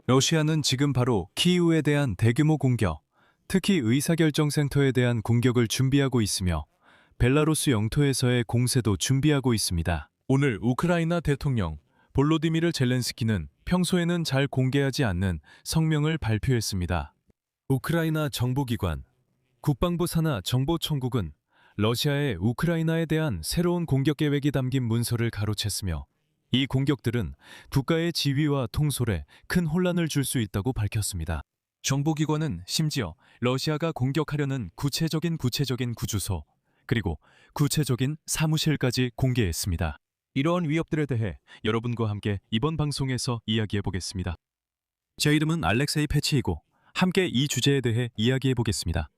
러시아는 지금 바로 키이우에 대한 대규모 공격, 특히 의사결정센터에 대한 공격을 준비하고 있으며 벨라루스 영토에서의 공세도 준비하고 있습니다. 오늘 우크라이나 대통령 볼로디미르 젤렌스키는 평소에는 잘 공개하지 않는 성명을 발표했습니다. 우크라이나 정보기관 국방부 산하 정보청국은 러시아의 우크라이나에 대한 새로운 공격 계획이 담긴 문서를 가로챘으며 이 공격들은 국가의 지위와 통솔에 큰 혼란을 줄 수 있다고 밝혔습니다. 정보기관은 심지어 러시아가 공격하려는 구체적인 구주소, 그리고 구체적인 사무실까지 공개했습니다. 이러한 위협들에 대해 여러분과 함께 이번 방송에서 이야기해 보겠습니다. 제 이름은 알렉세이 패치이고 함께 이 주제에 대해 이야기해 보겠습니다.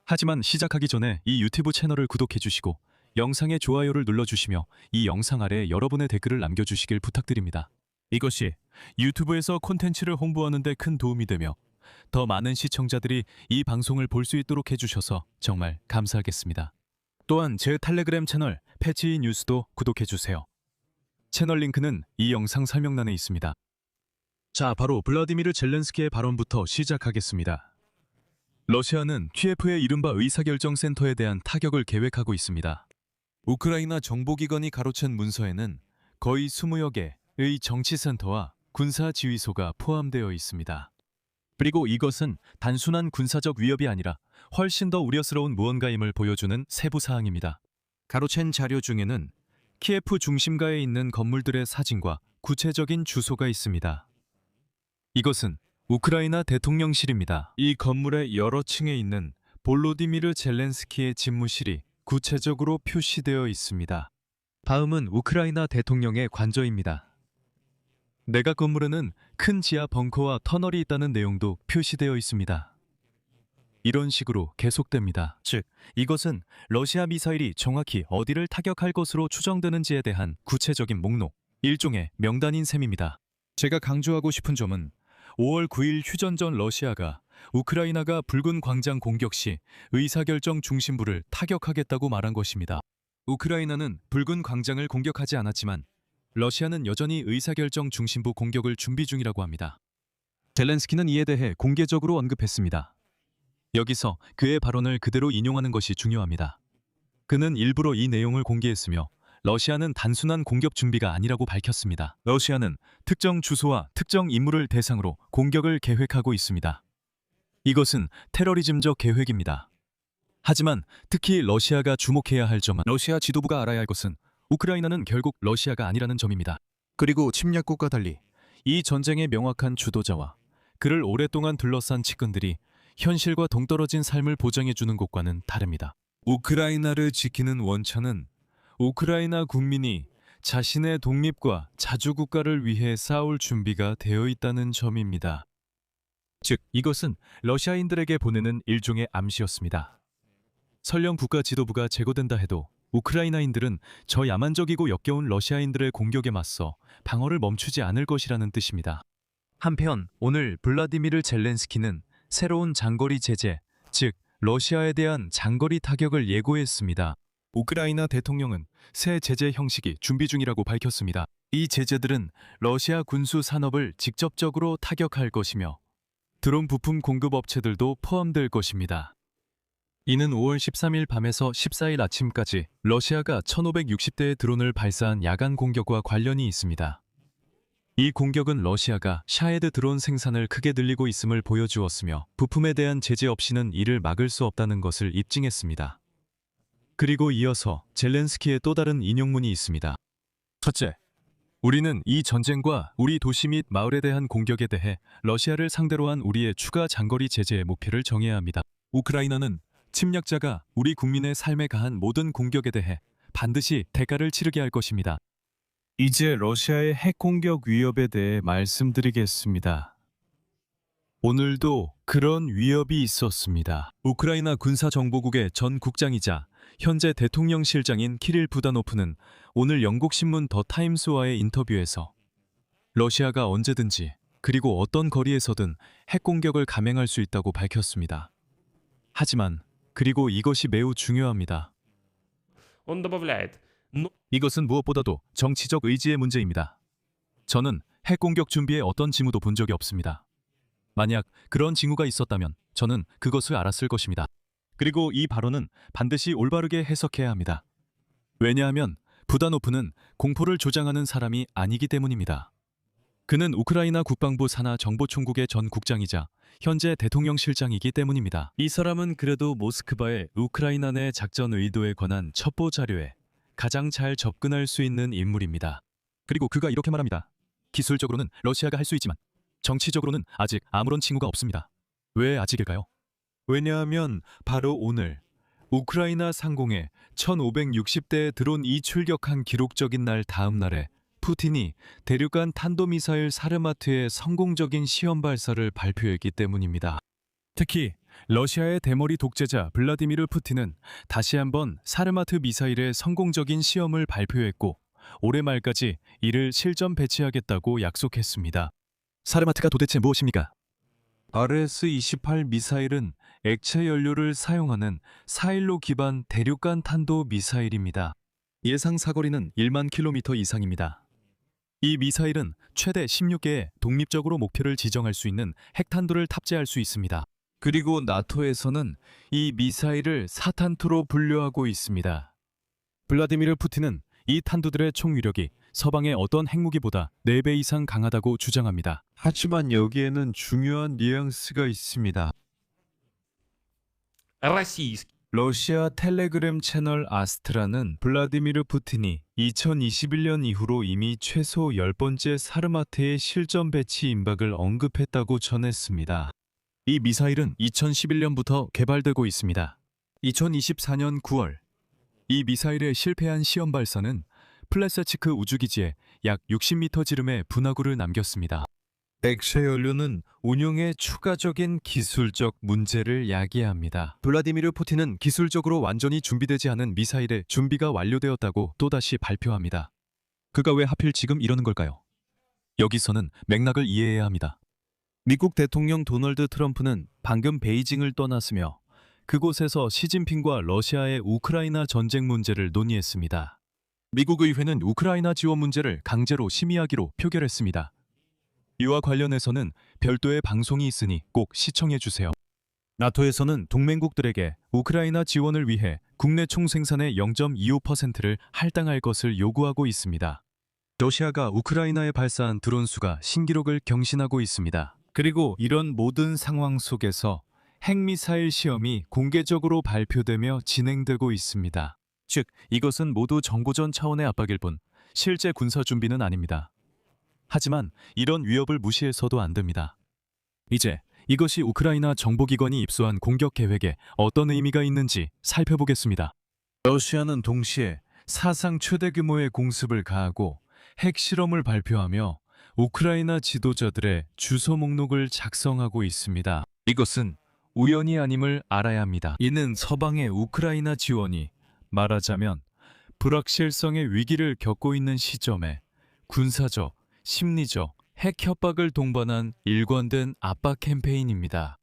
하지만 시작하기 전에 이 유튜브 채널을 구독해 주시고 영상에 좋아요를 눌러주시며 이 영상 아래 여러분의 댓글을 남겨주시길 부탁드립니다. 이것이 유튜브에서 콘텐츠를 홍보하는 데 큰 도움이 되며 더 많은 시청자들이 이 방송을 볼 수 있도록 해주셔서 정말 감사하겠습니다. 또한 제 텔레그램 채널 패치 뉴스도 구독해주세요. 채널 링크는 이 영상 설명란에 있습니다. 자, 바로 블라디미르 젤렌스키의 발언부터 시작하겠습니다. 러시아는 키예프의 이른바 의사결정센터에 대한 타격을 계획하고 있습니다. 우크라이나 정보기관이 가로챈 문서에는 거의 20여 개의 정치센터와 군사지휘소가 포함되어 있습니다. 그리고 이것은 단순한 군사적 위협이 아니라 훨씬 더 우려스러운 무언가임을 보여주는 세부 사항입니다. 가로챈 자료 중에는 키예프 중심가에 있는 건물들의 사진과 구체적인 주소가 있습니다. 이것은 우크라이나 대통령실입니다. 이 건물의 여러 층에 있는 볼로디미르 젤렌스키의 집무실이 구체적으로 표시되어 있습니다. 다음은 우크라이나 대통령의 관저입니다. 내각 건물에는 큰 지하 벙커와 터널이 있다는 내용도 표시되어 있습니다. 이런 식으로 계속됩니다. 즉, 이것은 러시아 미사일이 정확히 어디를 타격할 것으로 추정되는지에 대한 구체적인 목록, 일종의 명단인 셈입니다. 제가 강조하고 싶은 점은 5월 9일 휴전 전 러시아가 우크라이나가 붉은 광장 공격 시 의사결정 중심부를 타격하겠다고 말한 것입니다. 우크라이나는 붉은 광장을 공격하지 않았지만 러시아는 여전히 의사결정 중심부 공격을 준비 중이라고 합니다. 젤렌스키는 이에 대해 공개적으로 언급했습니다. 여기서 그의 발언을 그대로 인용하는 것이 중요합니다. 그는 일부러 이 내용을 공개했으며 러시아는 단순한 공격 준비가 아니라고 밝혔습니다. 러시아는 특정 주소와 특정 인물을 대상으로 공격을 계획하고 있습니다. 이것은 테러리즘적 계획입니다. 하지만 특히 러시아가 주목해야 할 점은 러시아 지도부가 알아야 할 것은 우크라이나는 결국 러시아가 아니라는 점입니다. 그리고 침략국과 달리 이 전쟁의 명확한 주도자와 그를 오랫동안 둘러싼 측근들이 현실과 동떨어진 삶을 보장해주는 것과는 다릅니다. 우크라이나를 지키는 원천은 우크라이나 국민이 자신의 독립과 자주국가를 위해 싸울 준비가 되어 있다는 점입니다. 즉, 이것은 러시아인들에게 보내는 일종의 암시였습니다. 설령 국가 지도부가 제거된다 해도 우크라이나인들은 저 야만적이고 역겨운 러시아인들의 공격에 맞서 방어를 멈추지 않을 것이라는 뜻입니다. 한편 오늘 블라디미르 젤렌스키는 새로운 장거리 제재, 즉 러시아에 대한 장거리 타격을 예고했습니다. 우크라이나 대통령은 새 제재 형식이 준비 중이라고 밝혔습니다. 이 제재들은 러시아 군수 산업을 직접적으로 타격할 것이며 드론 부품 공급 업체들도 포함될 것입니다. 이는 5월 13일 밤에서 14일 아침까지 러시아가 1560대의 드론을 발사한 야간 공격과 관련이 있습니다. 이 공격은 러시아가 샤헤드 드론 생산을 크게 늘리고 있음을 보여주었으며 부품에 대한 제재 없이는 이를 막을 수 없다는 것을 입증했습니다. 그리고 이어서 젤렌스키의 또 다른 인용문이 있습니다. 첫째, 우리는 이 전쟁과 우리 도시 및 마을에 대한 공격에 대해 러시아를 상대로 한 우리의 추가 장거리 제재의 목표를 정해야 합니다. 우크라이나는 침략자가 우리 국민의 삶에 가한 모든 공격에 대해 반드시 대가를 치르게 할 것입니다. 이제 러시아의 핵 공격 위협에 대해 말씀드리겠습니다. 오늘도 그런 위협이 있었습니다. 우크라이나 군사정보국의 전 국장이자 현재 대통령실장인 키릴 부다노프는 오늘 영국 신문 더 타임스와의 인터뷰에서 러시아가 언제든지 그리고 어떤 거리에서든 핵 공격을 감행할 수 있다고 밝혔습니다. 하지만 그리고 이것이 매우 중요합니다. Он добавляет, 이것은 무엇보다도 정치적 의지의 문제입니다. 저는 핵 공격 준비에 어떤 징후도 본 적이 없습니다. 만약 그런 징후가 있었다면 저는 그것을 알았을 것입니다. 그리고 이 발언은 반드시 올바르게 해석해야 합니다. 왜냐하면 부다노프는 공포를 조장하는 사람이 아니기 때문입니다. 그는 우크라이나 국방부 산하 정보총국의 전 국장이자 현재 대통령 실장이기 때문입니다. 이 사람은 그래도 모스크바의 우크라이나 내 작전 의도에 관한 첩보 자료에 가장 잘 접근할 수 있는 인물입니다. 그리고 그가 이렇게 말합니다. 기술적으로는 러시아가 할 수 있지만 정치적으로는 아직 아무런 징후가 없습니다. 왜 아직일까요? 왜냐하면 바로 오늘 우크라이나 상공에 1560대의 드론이 출격한 기록적인 날 다음 날에 푸틴이 대륙간 탄도미사일 사르마트의 성공적인 시험 발사를 발표했기 때문입니다. 특히 러시아의 대머리 독재자 블라디미르 푸틴은 다시 한번 사르마트 미사일의 성공적인 시험을 발표했고 올해 말까지 이를 실전 배치하겠다고 약속했습니다. 사르마트가 도대체 무엇입니까? RS-28 미사일은 액체 연료를 사용하는 사일로 기반 대륙간 탄도 미사일입니다. 예상 사거리는 1만 킬로미터 이상입니다. 이 미사일은 최대 16개의 독립적으로 목표를 지정할 수 있는 핵탄두를 탑재할 수 있습니다. 그리고 나토에서는 이 미사일을 사탄투로 분류하고 있습니다. 블라디미르 푸틴은 이 탄두들의 총 위력이 서방의 어떤 핵무기보다 4배 이상 강하다고 주장합니다. 하지만 여기에는 중요한 뉘앙스가 있습니다. 러시아 텔레그램 채널 아스트라는 블라디미르 푸틴이 2021년 이후로 이미 최소 10번째 사르마트의 실전 배치 임박을 언급했다고 전했습니다. 이 미사일은 2011년부터 개발되고 있습니다. 2024년 9월, 이 미사일의 실패한 시험 발사는 플레세치크 우주기지에 약 60m 지름의 분화구를 남겼습니다. 액체 연료는 운용에 추가적인 기술적 문제를 야기합니다. 블라디미르 푸틴은 기술적으로 완전히 준비되지 않은 미사일의 준비가 완료되었다고 또다시 발표합니다. 그가 왜 하필 지금 이러는 걸까요? 여기서는 맥락을 이해해야 합니다. 미국 대통령 도널드 트럼프는 방금 베이징을 떠났으며 그곳에서 시진핑과 러시아의 우크라이나 전쟁 문제를 논의했습니다. 미국 의회는 우크라이나 지원 문제를 강제로 심의하기로 표결했습니다. 이와 관련해서는 별도의 방송이 있으니 꼭 시청해 주세요. 나토에서는 동맹국들에게 우크라이나 지원을 위해 국내 총생산의 0.25%를 할당할 것을 요구하고 있습니다. 러시아가 우크라이나에 발사한 드론 수가 신기록을 경신하고 있습니다. 그리고 이런 모든 상황 속에서 핵미사일 시험이 공개적으로 발표되며 진행되고 있습니다. 즉, 이것은 모두 정보전 차원의 압박일 뿐 실제 군사 준비는 아닙니다. 하지만 이런 위협을 무시해서도 안 됩니다. 이제 이것이 우크라이나 정보기관이 입수한 공격 계획에 어떤 의미가 있는지 살펴보겠습니다. 러시아는 동시에 사상 최대 규모의 공습을 가하고 핵실험을 발표하며 우크라이나 지도자들의 주소 목록을 작성하고 있습니다. 이것은 우연이 아님을 알아야 합니다. 이는 서방의 우크라이나 지원이 말하자면 불확실성의 위기를 겪고 있는 시점에 군사적, 심리적, 핵 협박을 동반한 일관된 압박 캠페인입니다.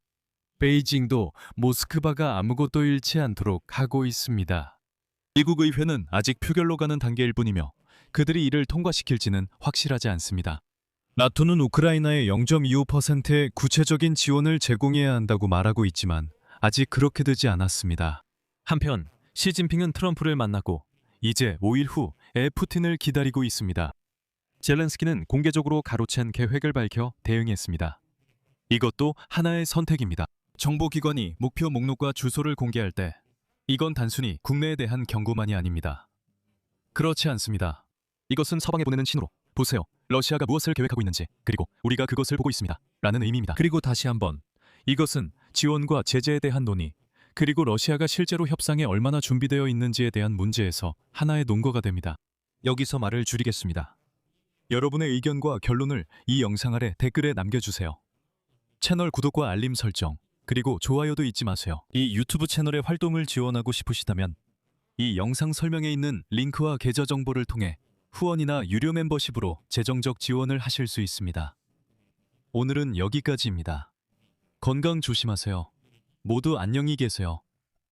베이징도 모스크바가 아무것도 잃지 않도록 하고 있습니다. 미국 의회는 아직 표결로 가는 단계일 뿐이며 그들이 이를 통과시킬지는 확실하지 않습니다. 나토는 우크라이나에 0.25%의 구체적인 지원을 제공해야 한다고 말하고 있지만 아직 그렇게 되지 않았습니다. 한편 시진핑은 트럼프를 만나고 이제 5일 후에 푸틴을 기다리고 있습니다. 젤렌스키는 공개적으로 가로챈 계획을 밝혀 대응했습니다. 이것도 하나의 선택입니다. 정보기관이 목표 목록과 주소를 공개할 때 이건 단순히 국내에 대한 경고만이 아닙니다. 그렇지 않습니다. 이것은 서방에 보내는 신호로 보세요. 러시아가 무엇을 계획하고 있는지 그리고 우리가 그것을 보고 있습니다. 라는 의미입니다. 그리고 다시 한번 이것은 지원과 제재에 대한 논의 그리고 러시아가 실제로 협상에 얼마나 준비되어 있는지에 대한 문제에서 하나의 논거가 됩니다. 여기서 말을 줄이겠습니다. 여러분의 의견과 결론을 이 영상 아래 댓글에 남겨주세요. 채널 구독과 알림 설정, 그리고 좋아요도 잊지 마세요. 이 유튜브 채널의 활동을 지원하고 싶으시다면 이 영상 설명에 있는 링크와 계좌 정보를 통해 후원이나 유료 멤버십으로 재정적 지원을 하실 수 있습니다. 오늘은 여기까지입니다. 건강 조심하세요. 모두 안녕히 계세요.